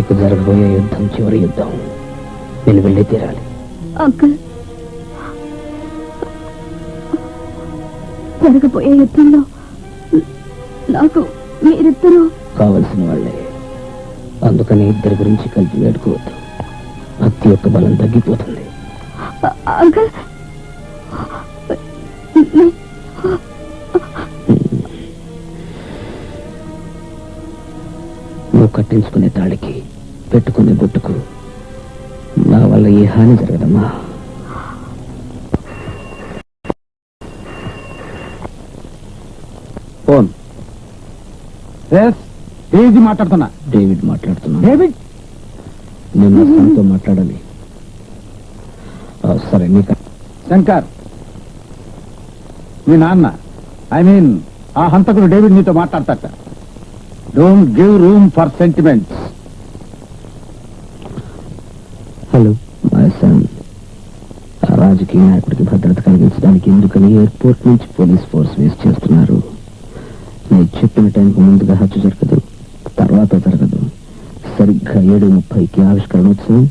ఇక జరగబోయే యుద్ధం చివరి యుద్ధం. నేను వెళ్ళి తీరాలి. అంకుల్, జరగబోయే యుద్ధంలో నాకు మీరిద్దరూ కావలసిన వాళ్ళే. అందుకని ఇద్దరి గురించి కలిపి వేడుకోవద్దు. భక్తి యొక్క బలం తగ్గిపోతుంది. అంకుల్, నువ్వు కట్టించుకునే తాళికి, పెట్టుకునే బొట్టుకు నా వల్ల ఏ హాని జరగదమ్మా. ఫోన్. మాట్లాడుతున్నా. డేవిడ్ మాట్లాడుతున్నా. డేవిడ్, నేను సంతో మాట్లాడాలి. సరే, నీకు శంకర్, మీ నాన్న, ఐ మీన్ ఆ హంతకుడు డేవిడ్ నీతో మాట్లాడతాట. Don't give room for sentiments. Hello my son. రాజకీయ నాయకుడికి భద్రత కలిగించడానికి ఎందుకని ఎయిర్పోర్ట్ నుంచి పోలీస్ ఫోర్స్ వేస్ట్ చేస్తున్నారు? నేను చెప్పిన టైంకి ముందుగా హత్య జరగదు, తర్వాత జరగదు. సరిగ్గా 7:30కి ఆవిష్కరణోత్సవం,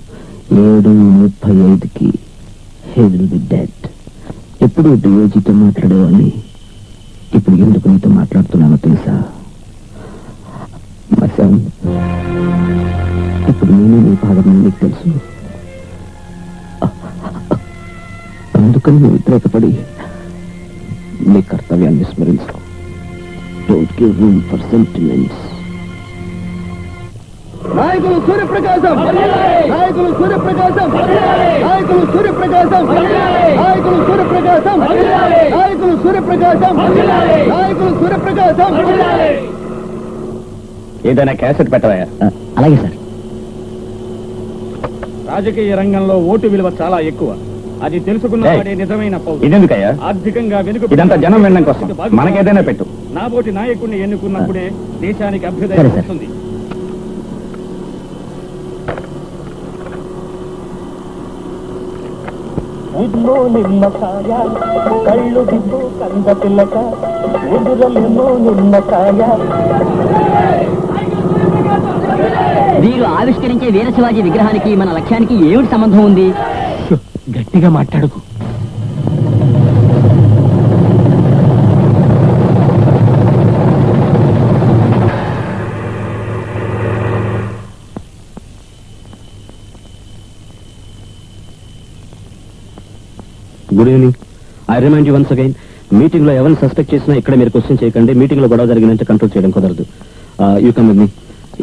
7:35కి he will be dead. ఎప్పుడు డిఓజీతో మాట్లాడేవాడిని, ఇప్పుడు ఎందుకు నీతో మాట్లాడుతున్నానో తెలుసా? మై సన్, ఇప్పుడు నేను నీ భాగమని నీకు తెలుసు. అందుకని నువ్వు వ్యతిరేకపడి నీ కర్తవ్యాన్ని విస్మరించు. Don't give room for sentiments. నాయకులు సూర్యప్రకాశం, నాయకులు సూర్యప్రకాశం, నాయకులు సూర్యప్రకాశం, నాయకులు సూర్యప్రకాశం, నాయకులు సూర్యప్రకాశం, నాయకులు సూర్యప్రకాశం. ఏదైనా క్యాసెట్ పెట్టవా? అలాగే సార్. రాజకీయ రంగంలో ఓటు విలువ చాలా ఎక్కువ. అది తెలుసుకున్నవాడే నిజమైన పౌరుడు. ఇదెందుకయ్యా? ఆర్థికంగా వెనుక ఇదంతా జనం వినడం కోసం. మనకేదైనా పెట్టు. నాబోటి నాయకుడిని ఎన్నుకున్నప్పుడే దేశానికి సరే, అభ్యుదయం సరే. వస్తుంది. ఎన్నో నిమ్మకాయ కళ్ళు దిద్దు కంద పిల్లక ఎదురలేమో నిమ్మకాయ. వీరు ఆవిష్కరించే వీర శివాజీ విగ్రహానికి మన లక్ష్యానికి ఏమిటి సంబంధం ఉంది? గట్టిగా మాట్లాడుకు. Good evening. I remind you once again, meeting లో ఎవరిని సస్పెక్ట్ చేసినా ఇక్కడ మీరు క్వశ్చన్ చేయకండి. మీటింగ్ లో గొడవ జరిగినంటే కంట్రోల్ చేయడం కుదరదు. You come with me.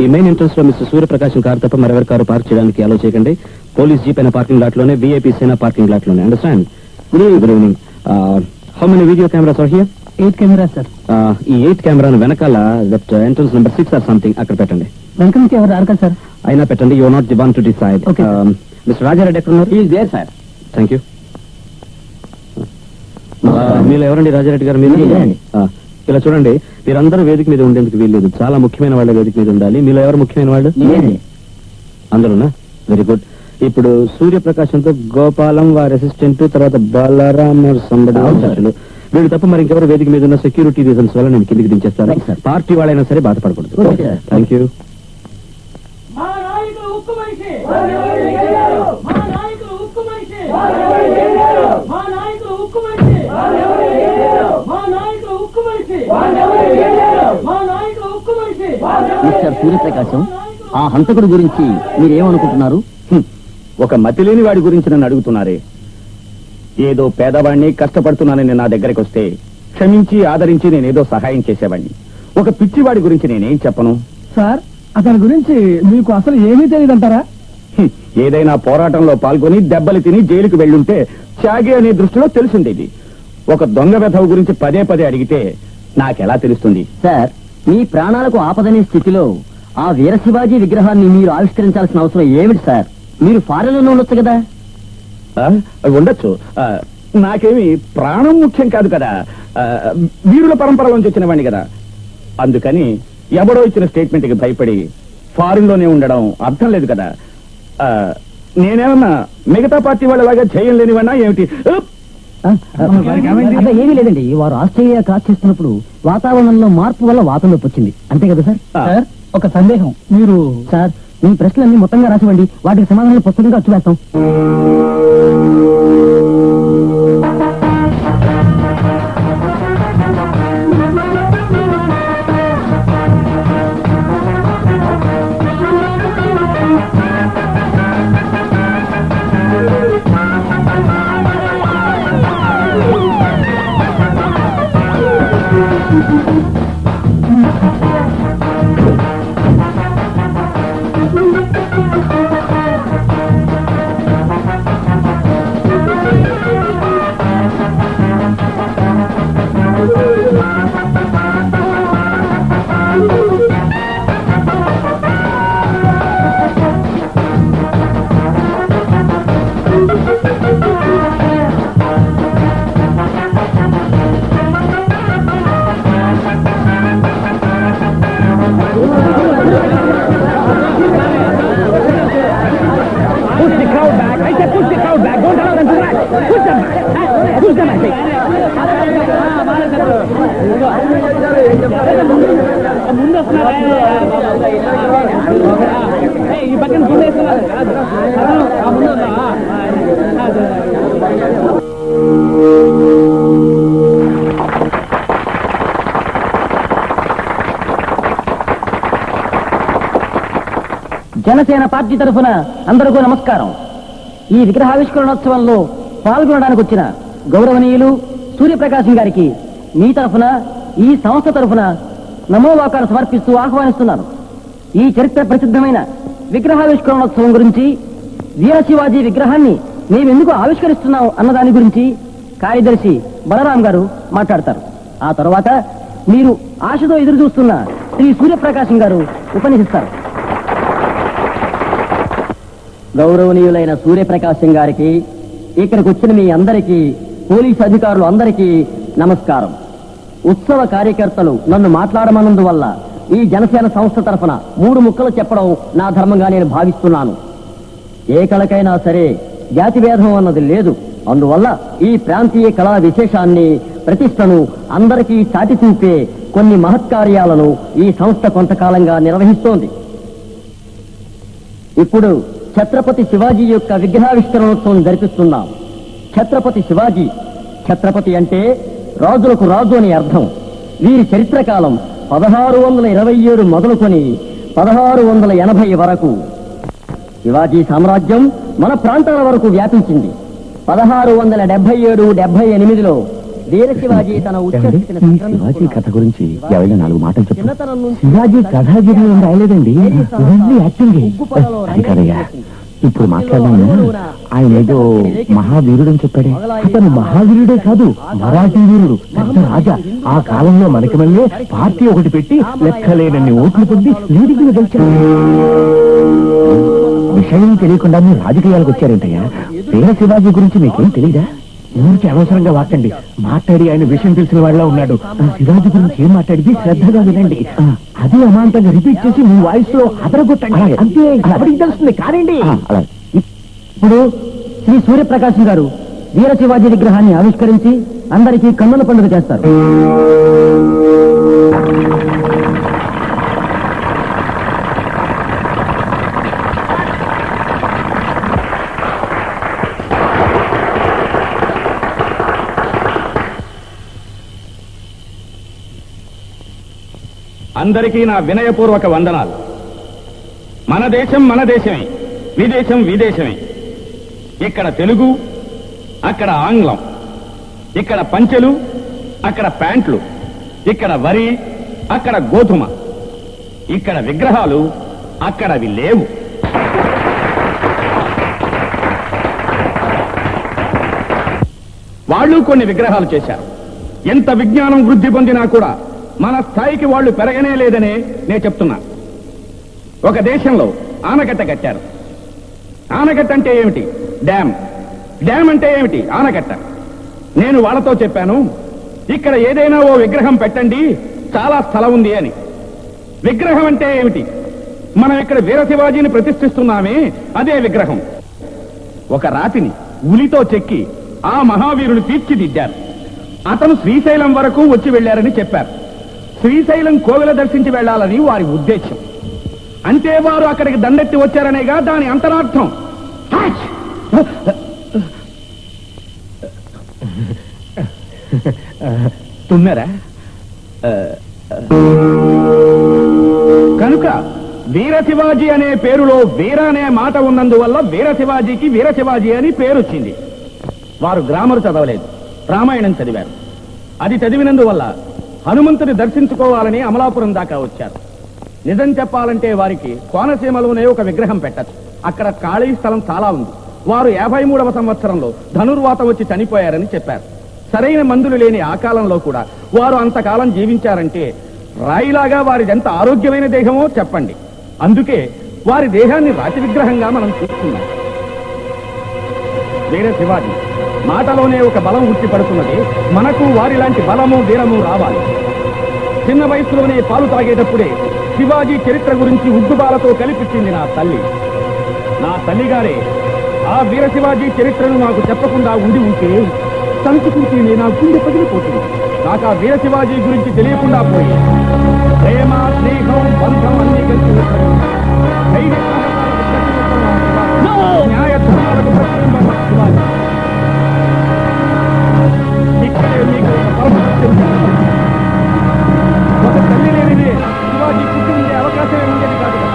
ఈ మెయిన్ ఎంట్రన్స్ లో మిస్టర్ సూర్యప్రకాశం కారు తప్ప మరెవరి కారు పార్క్ చేయడానికి అలో చేయకండి. పోలీస్ జీప్ అయిన పార్కింగ్ లాట్ లోనే, విఐపీ సేనా పార్కింగ్ లాట్ లోనే. Understand? Good evening. Good evening. How many video cameras are here? 8 camera sir. ఈ 8 కెమెరాను వెనకాల that entrance number 6 or something అక్కడ పెట్టండి. వెనక నుంచి ఎవరు రారు కదా సార్? అయినా పెట్టండి. You are not the one to decide. Okay, sir. Mister Rajareddy ఎక్కడ ఉన్నారు? Is there sir. Thank you. మీలో ఎవరండి రాజారెడ్డి గారు? మీరు ఇలా చూడండి, మీరందరూ వేదిక మీద ఉండేందుకు వీల్లేదు. చాలా ముఖ్యమైన వాళ్ళ వేదిక మీద ఉండాలి. మీలో ఎవరు ముఖ్యమైన వాళ్ళు? అందరూనా? Very good. ఇప్పుడు సూర్యప్రకాశంతో గోపాలం, వారి అసిస్టెంట్, తర్వాత బలరాం సంబడాలు, వీళ్ళు తప్ప మరి ఇంకెవరు వేదిక మీద ఉన్న సెక్యూరిటీ రీజన్స్ వల్ల నేను కిందికి దించేస్తాను. పార్టీ వాళ్ళైనా సరే బాధపడకూడదు. Thank you. మిస్టర్ సూర్యప్రకాశం, ఆ హంతకుడు గురించి మీరేమనుకుంటున్నారు? ఒక మతిలేని వాడి గురించి నన్ను అడుగుతున్నారే. ఏదో పేదవాడిని కష్టపడుతున్నానని నా దగ్గరికి వస్తే క్షమించి ఆదరించి నేనేదో సహాయం చేసేవాడిని. ఒక పిచ్చివాడి గురించి నేనేం చెప్పను సార్, అతని గురించి మీకు అసలు ఏమీ తెలియదంటారా? ఏదైనా పోరాటంలో పాల్గొని దెబ్బలు తిని జైలుకు వెళ్ళుంటే త్యాగి అనే దృష్టిలో తెలుసుండేది. ఒక దొంగ వెధవ గురించి పదే పదే అడిగితే నాకెలా తెలుస్తుంది? సార్, మీ ప్రాణాలకు ఆపదనే స్థితిలో ఆ వీర శివాజీ విగ్రహాన్ని మీరు ఆవిష్కరించాల్సిన అవసరం ఏమిటి సార్? మీరు ఫారెన్ లో ఉండొచ్చు కదా. ఉండొచ్చు. నాకేమి ప్రాణం ముఖ్యం కాదు కదా. వీరుల పరంపరలోంచి వచ్చిన వాడిని కదా. అందుకని ఎవడో ఇచ్చిన స్టేట్మెంట్ కి భయపడి ఫారిన్ లోనే ఉండడం అర్థం లేదు కదా. నేనేమన్నా మిగతా పార్టీ వాళ్ళలాగా చేయం లేనివన్నా ఏమిటి? ఏమీ లేదండి, వారు ఆస్ట్రేలియా క్రాస్ చేస్తున్నప్పుడు వాతావరణంలో మార్పు వల్ల వాతంలోకి వచ్చింది, అంతే కదా సార్? సార్, ఒక సందేహం. మీరు సార్, మీ ప్రశ్నలన్నీ మొత్తంగా రాసివ్వండి, వాటికి సమాధానాలు పుస్తకంగా వచ్చి వేస్తాం. ఈ పక్కన జనసేన పార్టీ తరఫున అందరికీ నమస్కారం. ఈ విగ్రహావిష్కరణోత్సవంలో పాల్గొనడానికి వచ్చిన గౌరవనీయులు సూర్యప్రకాశం గారికి మీ తరఫున, ఈ సంస్థ తరఫున నమోవాకాలు సమర్పిస్తూ ఆహ్వానిస్తున్నాను. ఈ చరిత్ర ప్రసిద్ధమైన విగ్రహావిష్కరణోత్సవం గురించి, వీర శివాజీ విగ్రహాన్ని మేమెందుకు ఆవిష్కరిస్తున్నాం అన్నదాని గురించి కార్యదర్శి బలరాం గారు మాట్లాడతారు. ఆ తర్వాత మీరు ఆశతో ఎదురు చూస్తున్న శ్రీ సూర్యప్రకాశం గారు ఉపన్యసిస్తారు. గౌరవనీయులైన సూర్యప్రకాశం గారికి, ఇక్కడికి వచ్చిన మీ అందరికీ, పోలీసు అధికారులు అందరికీ నమస్కారం. ఉత్సవ కార్యకర్తలు నన్ను మాట్లాడమన్నందువల్ల ఈ జనసేన సంస్థ తరఫున 3 ముక్కలు చెప్పడం నా ధర్మంగా నేను భావిస్తున్నాను. ఏ కళకైనా సరే జాతి భేదం అన్నది లేదు. అందువల్ల ఈ ప్రాంతీయ కళా విశేషాన్ని, ప్రతిష్టను అందరికీ చాటి చూపే కొన్ని మహత్కార్యాలను ఈ సంస్థ కొంతకాలంగా నిర్వహిస్తోంది. ఇప్పుడు ఛత్రపతి శివాజీ యొక్క విగ్రహావిష్కరణోత్సవం జరిపిస్తున్నాం. ఛత్రపతి శివాజీ, ఛత్రపతి అంటే రాజులకు రాజు అని అర్థం. వీరి చరిత్ర కాలం 1627 మొదలుకొని 1680 వరకు. శివాజీ సామ్రాజ్యం మన ప్రాంతాల వరకు వ్యాపించింది. 1677-78లో వీర శివాజీ తన శివాజీ కథ గురించి ఎవరైనా 4 మాటలు చెప్పు. చిన్నతనం నుంచి శివాజీ కథాగిరి రాయలేదండి, యాక్టింగ్. అది కదయ్యా, ఇప్పుడు మాట్లాడాను. ఆయన ఏదో మహావీరుడు అని చెప్పాడే. అతను మహావీరుడే కాదు, మరాఠీ వీరుడు, పెద్ద రాజా. ఆ కాలంలో మనకి మళ్ళీ పార్టీ ఒకటి పెట్టి లెక్కలేనన్ని ఓట్లు పొంది లీడింగ్ గెలిచాడు. విషయం తెలియకుండా మీరు రాజకీయాలకు వచ్చారేంటయ్యా? వీర శివాజీ గురించి మీకేం తెలీదా? ఊరికి అనవసరంగా వాకండి. మాట్లాడి ఆయన విషయం తెలిసిన వాళ్ళ ఉన్నాడు. శివాజీ గురించి ఏం మాట్లాడింది శ్రద్ధగా వినండి. అదే అమాంతంగా రిపీట్ చేసి మీ వాయిస్ లో అదరగొట్టండి. అంతే, ఎవరికి తెలుస్తుంది కానండి. ఇప్పుడు శ్రీ సూర్యప్రకాశం గారు వీర శివాజీ విగ్రహాన్ని ఆవిష్కరించి అందరికీ కన్నుల పండుగ చేస్తారు. అందరికీ నా వినయపూర్వక వందనాలు. మన దేశం మన దేశమే, విదేశం విదేశమే. ఇక్కడ తెలుగు, అక్కడ ఆంగ్లం. ఇక్కడ పంచెలు, అక్కడ ప్యాంట్లు. ఇక్కడ వరి, అక్కడ గోధుమ. ఇక్కడ విగ్రహాలు, అక్కడవి లేవు. వాళ్ళు కొన్ని విగ్రహాలు చేశారు. ఎంత విజ్ఞానం వృద్ధి పొందినా కూడా మన స్థాయికి వాళ్ళు పెరగనే లేదనే నేను చెప్తున్నా. ఒక దేశంలో ఆనకట్ట కట్టారు. ఆనకట్ట అంటే ఏమిటి? డ్యామ్. డ్యామ్ అంటే ఏమిటి? ఆనకట్ట. నేను వాళ్ళతో చెప్పాను, ఇక్కడ ఏదైనా ఓ విగ్రహం పెట్టండి, చాలా స్థలం ఉంది అని. విగ్రహం అంటే ఏమిటి? మనం ఇక్కడ వీర శివాజీని ప్రతిష్ఠిస్తున్నామే, అదే విగ్రహం. ఒక రాతిని ఉలితో చెక్కి ఆ మహావీరులు తీర్చిదిద్దారు. అతను శ్రీశైలం వరకు వచ్చి వెళ్లారని చెప్పారు. శ్రీశైలం కోవెల దర్శించి వెళ్లాలని వారి ఉద్దేశం. అంటే వారు అక్కడికి దండెత్తి వచ్చారనేగా దాని అంతరార్థం. తుమ్మారా? కనుక వీర శివాజీ అనే పేరులో వీర అనే మాట ఉన్నందువల్ల వీర శివాజీకి వీర శివాజీ అని పేరొచ్చింది. వారు గ్రామర్ చదవలేదు, రామాయణం చదివారు. అది చదివినందువల్ల హనుమంతుని దర్శించుకోవాలని అమలాపురం దాకా వచ్చారు. నిజం చెప్పాలంటే వారికి కోనసీమలోనే ఒక విగ్రహం పెట్టచ్చు. అక్కడ ఖాళీ స్థలం చాలా ఉంది. వారు 53వ సంవత్సరంలో ధనుర్వాతం వచ్చి చనిపోయారని చెప్పారు. సరైన మందులు లేని ఆ కాలంలో కూడా వారు అంతకాలం జీవించారంటే రాయిలాగా వారిదెంత ఆరోగ్యమైన దేహమో చెప్పండి. అందుకే వారి దేహాన్ని రాతి విగ్రహంగా మనం చూస్తున్నాం. వీర శివాజీ మాటలోనే ఒక బలం ఉట్టి పడుతున్నది. మనకు వారిలాంటి బలము వీరము రావాలి. చిన్న వయసులోనే పాలు తాగేటప్పుడే శివాజీ చరిత్ర గురించి ఉగ్గుబాలతో కలిపించింది నా తల్లి. నా తల్లిగారే ఆ వీర శివాజీ చరిత్రను నాకు చెప్పకుండా ఉండి ఉంటే తలుచుకుంటేనే నా గుండె పగిలిపోతుంది. నాకు ఆ వీర శివాజీ గురించి తెలియకుండా పోయి ప్రేమ, స్నేహం, బంధం అన్ని కలిసి ధైర్య న్యాయ ధర్మాలకు ప్రతిబింబం శివాజీ. ఇక్కడే మీకు ఒక పరమసత్యం చెప్తున్నాను. ఒక తల్లి లేనిదే శివాజీ పుట్టి ఉండే అవకాశమే ఉండేది కాదు కదా.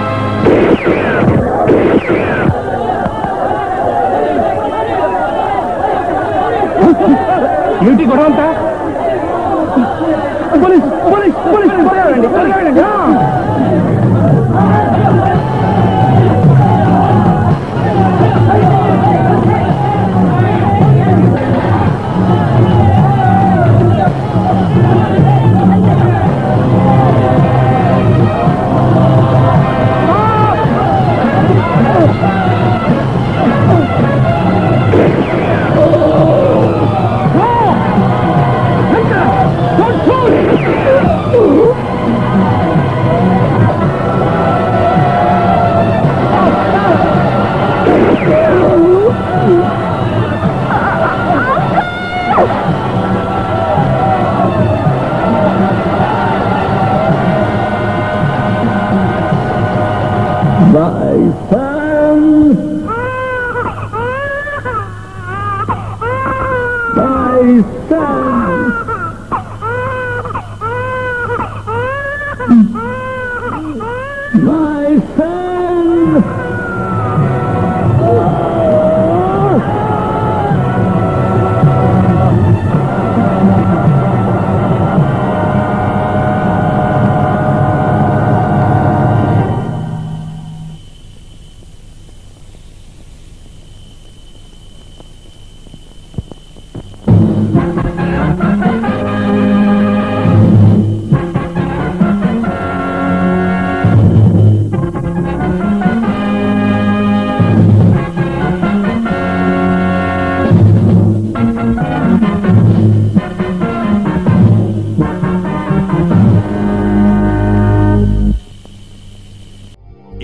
ఏమిటి గొడవ అంతా? పోలీస్ పోలీస్ పోలీస్ త్వరగా రండి, త్వరగా రండి.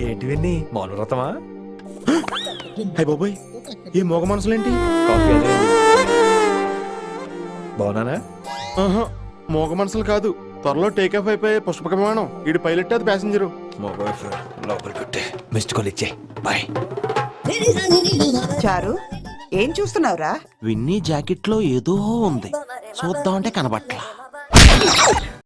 ఏంటివన్నీ మౌనవ్రతమా? హై బాబోయ్, ఈ మోగ మనసులేంటి? బాగున్నానా? మోగ మనసులు కాదు, త్వరలో టేక్ ఆఫ్ అయిపోయే పుష్పక విమానం. ఈడు పైలట్, అది ప్యాసింజరు. లోపలికి పెట్టే మిస్డ్ కాల్ ఇచ్చే. బాయ్. చారు, ఏం చూస్తున్నావురా? విన్నీ జాకెట్ లో ఏదో ఉంది, చూద్దామంటే కనబట్లా.